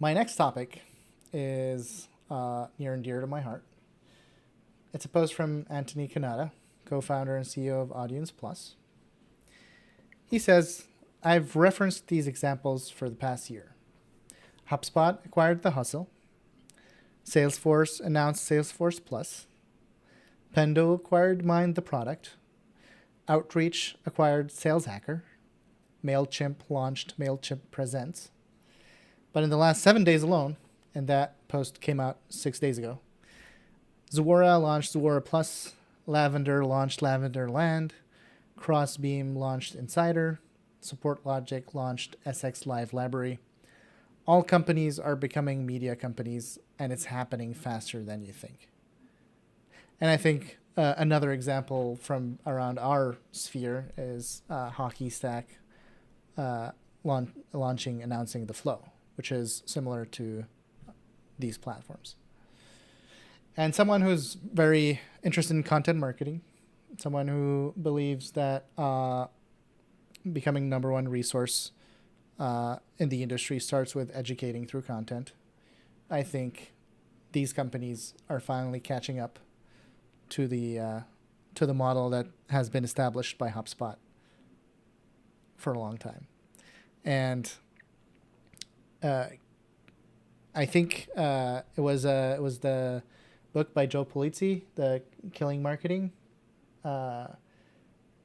My next topic is near and dear to my heart. It's a post from Anthony Kanata, co founder and CEO of Audience Plus. He says, I've referenced these examples for the past year. HubSpot acquired The Hustle. Salesforce announced Salesforce Plus. Pendo acquired Mind the Product. Outreach acquired Sales Hacker. MailChimp launched MailChimp Presents. But in the last 7 days alone, and that post came out 6 days ago, Zuora launched Zuora Plus. Lavender launched Lavender Land. Crossbeam launched Insider. Support Logic launched SX Live Library. All companies are becoming media companies, and it's happening faster than you think. And I think another example from around our sphere is Hockey Stack announcing the Flow, which is similar to these platforms. And someone who's very interested in content marketing, someone who believes that becoming number one resource in the industry starts with educating through content. I think these companies are finally catching up to the model that has been established by HubSpot for a long time, and I think it was the book by Joe Polizzi, The Killing Marketing.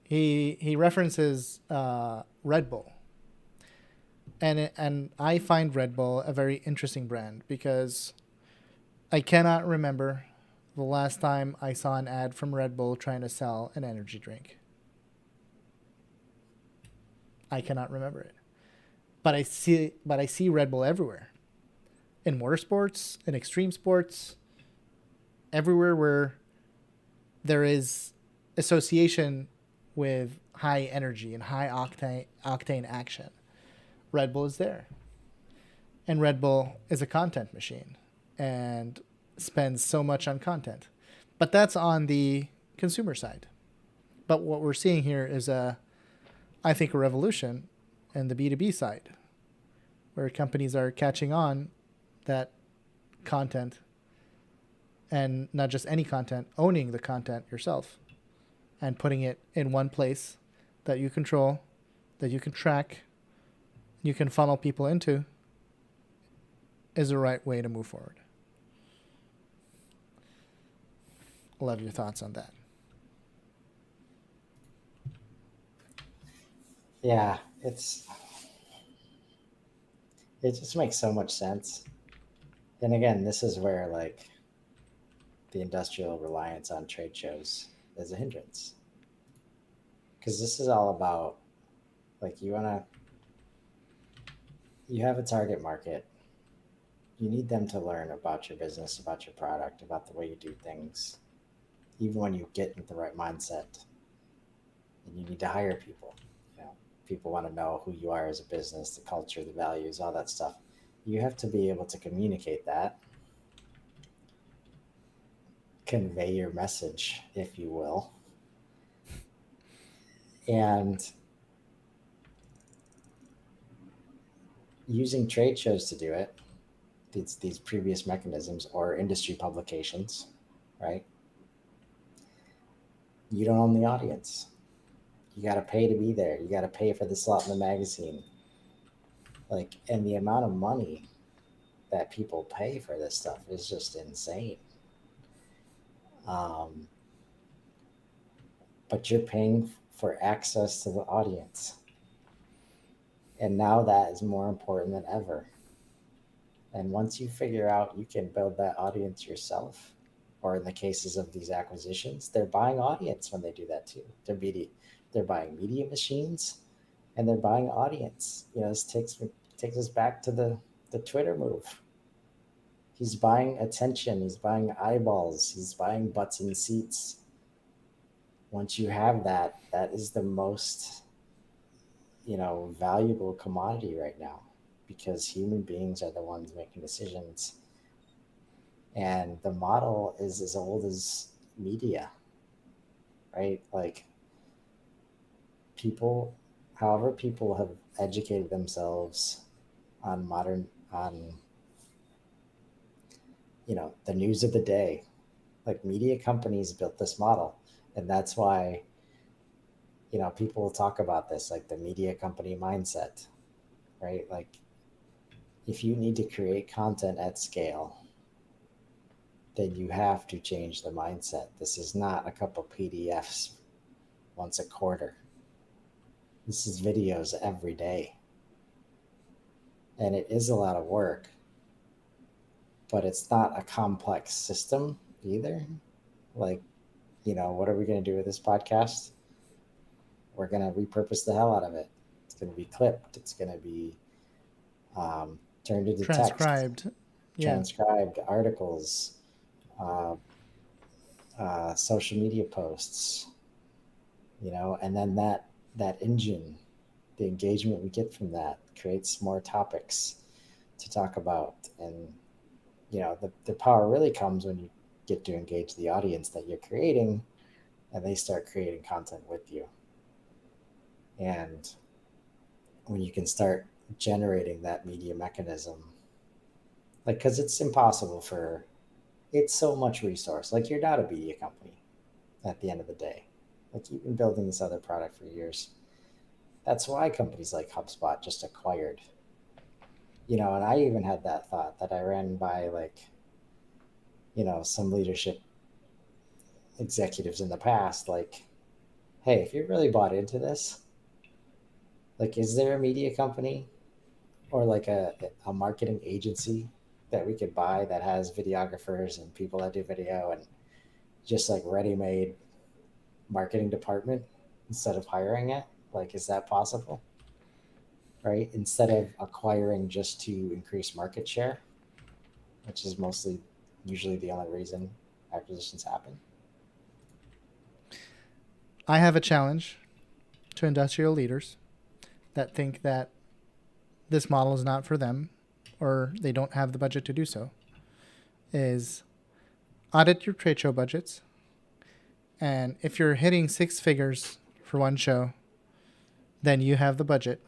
He references Red Bull. And I find Red Bull a very interesting brand because I cannot remember the last time I saw an ad from Red Bull trying to sell an energy drink. I cannot remember it. But I see Red Bull everywhere. In motorsports, in extreme sports, everywhere where there is association with high energy and high octane action. Red Bull is there. And Red Bull is a content machine and spends so much on content. But that's on the consumer side. But what we're seeing here is I think a revolution in the B2B side, where companies are catching on that content, and not just any content, owning the content yourself and putting it in one place that you control, that you can track, you can funnel people into, is the right way to move forward. Love your thoughts on that. Yeah, it just makes so much sense. And again, this is where like the industrial reliance on trade shows is a hindrance. Because this is all about like you have a target market. You need them to learn about your business, about your product, about the way you do things, even when you get in the right mindset. And you need to hire people. You know, people want to know who you are as a business, the culture, the values, all that stuff. You have to be able to communicate that, convey your message, if you will. And using trade shows to do it, these previous mechanisms or industry publications, right? You don't own the audience. You got to pay to be there. You got to pay for the slot in the magazine. Like, and the amount of money that people pay for this stuff is just insane. Um, but you're paying for access to the audience. And now that is more important than ever. And once you figure out you can build that audience yourself, or in the cases of these acquisitions, they're buying audience when they do that too. They're buying media machines and they're buying audience. You know, this takes us back to the Twitter move. He's buying attention, he's buying eyeballs, he's buying butts in seats. Once you have that, that is the most, valuable commodity right now because human beings are the ones making decisions. And the model is as old as media, right? Like people, however, people have educated themselves on the news of the day. Like media companies built this model, and that's why people will talk about this, like the media company mindset, right? Like if you need to create content at scale, then you have to change the mindset. This is not a couple PDFs once a quarter. This is videos every day. And it is a lot of work, but it's not a complex system either. Like, what are we going to do with this podcast? We're going to repurpose the hell out of it. It's going to be clipped. It's going to be turned into Transcribed. text, Yeah. transcribed articles, social media posts, and then that engine, the engagement we get from that creates more topics to talk about. And the power really comes when you get to engage the audience that you're creating, and they start creating content with you. And when you can start generating that media mechanism, like, because it's impossible it's so much resource. Like, you're not a media company at the end of the day. Like, you've been building this other product for years. That's why companies like HubSpot just acquired. And I even had that thought that I ran by, like, some leadership executives in the past, like, hey, if you really bought into this, like, is there a media company or like a marketing agency that we could buy that has videographers and people that do video and just like ready-made marketing department instead of hiring it? Like, is that possible? Right? Instead of acquiring just to increase market share, which is usually the only reason acquisitions happen. I have a challenge to industrial leaders that think that this model is not for them or they don't have the budget to do so, is audit your trade show budgets. And if you're hitting 6 figures for one show, then you have the budget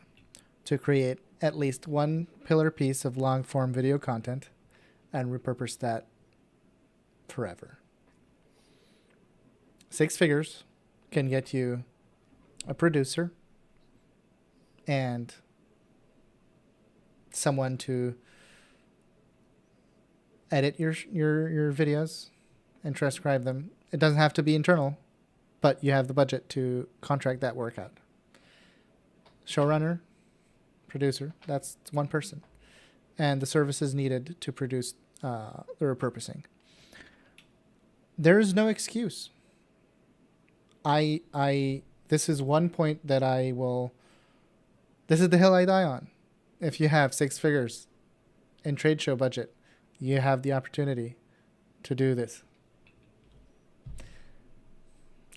to create at least one pillar piece of long form video content and repurpose that forever. 6 figures can get you a producer and someone to edit your videos and transcribe them. It doesn't have to be internal, but you have the budget to contract that work out. Showrunner, producer, that's one person. And the services needed to produce the repurposing. There is no excuse. This is one point that this is the hill I die on. If you have 6 figures in trade show budget, you have the opportunity to do this.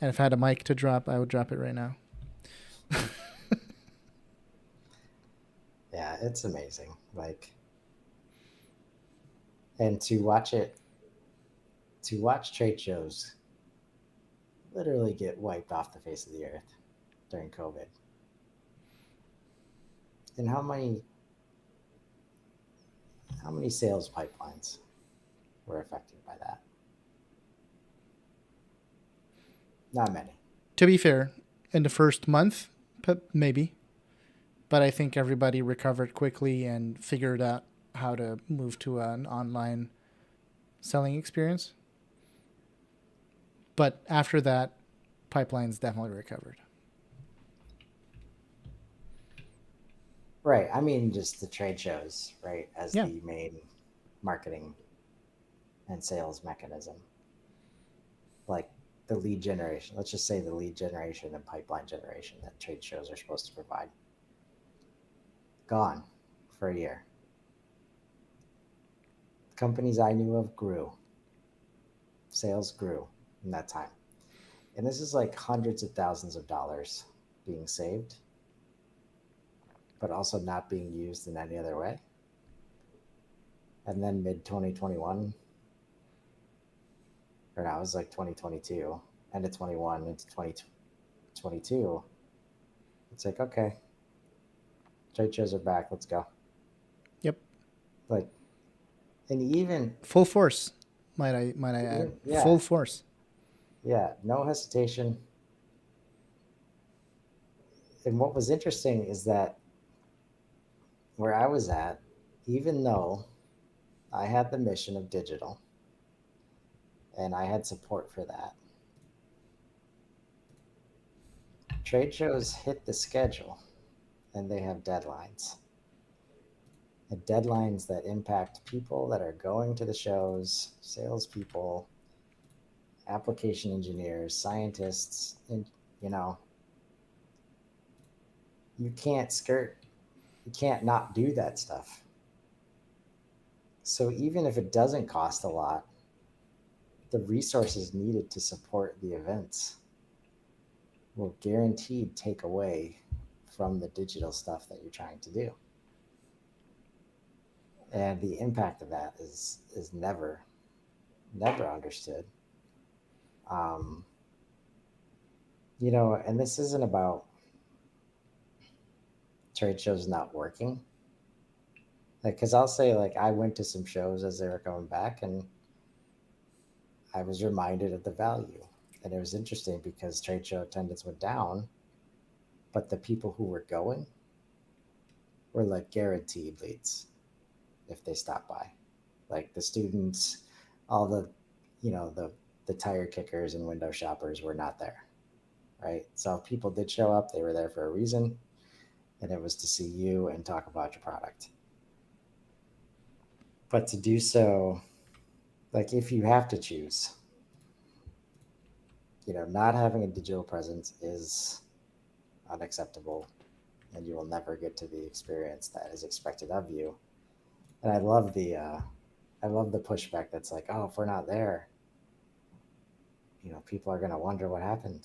And if I had a mic to drop, I would drop it right now. Yeah, it's amazing. Like, and to watch trade shows literally get wiped off the face of the earth during COVID. And how many sales pipelines were affected by that? Not many. To be fair, in the first month, maybe. But I think everybody recovered quickly and figured out how to move to an online selling experience. But after that, pipelines definitely recovered. Right. I mean, just the trade shows, right, as Yeah. the main marketing and sales mechanism. Like the lead generation, let's just say the lead generation and pipeline generation that trade shows are supposed to provide. Gone for a year. Companies I knew of grew. Sales grew in that time. And this is like hundreds of thousands of dollars being saved, but also not being used in any other way. And then mid 2021, or now it was like 2022, end of 21 into 2022. It's like, okay, trade shows are back. Let's go. Yep. Like, And even, Full force, might I add. yeah, Full force. yeah, no hesitation. And what was interesting is that where I was at, even though I had the mission of digital and I had support for that, trade shows hit the schedule and they have deadlines. And deadlines that impact people that are going to the shows, salespeople, application engineers, scientists, and you know, you can't skirt, you can't not do that stuff. So even if it doesn't cost a lot, the resources needed to support the events will guaranteed take away from the digital stuff that you're trying to do. And the impact of that is never understood. Um, and this isn't about trade shows not working. Like, because I'll say, like, I went to some shows as they were coming back, and I was reminded of the value. And it was interesting because trade show attendance went down, but the people who were going were like guaranteed leads if they stopped by. Like the students, all the, the tire kickers and window shoppers were not there, right? So if people did show up, they were there for a reason, and it was to see you and talk about your product. But to do so, like if you have to choose, not having a digital presence is unacceptable, and you will never get to the experience that is expected of you. And I love the pushback that's like, oh, if we're not there, people are going to wonder what happened.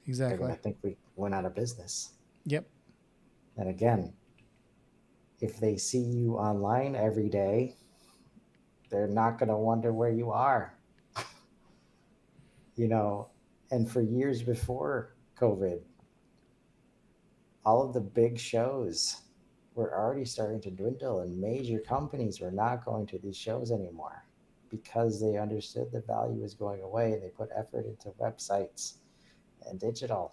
They're going Exactly. to think we went out of business. Yep. And again, if they see you online every day, they're not going to wonder where you are, you know. And for years before COVID, all of the big shows were already starting to dwindle, and major companies were not going to these shows anymore because they understood the value was going away and they put effort into websites and digital.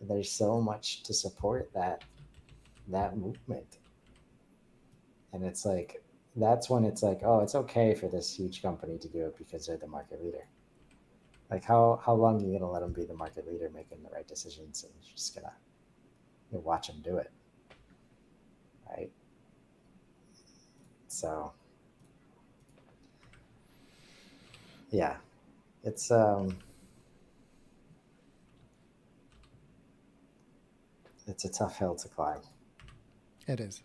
And there's so much to support that movement. And it's like that's when it's like, oh, it's okay for this huge company to do it because they're the market leader. Like how long are you gonna let them be the market leader making the right decisions, and you're just gonna watch them do it, right? So yeah, it's it's a tough hill to climb. It is.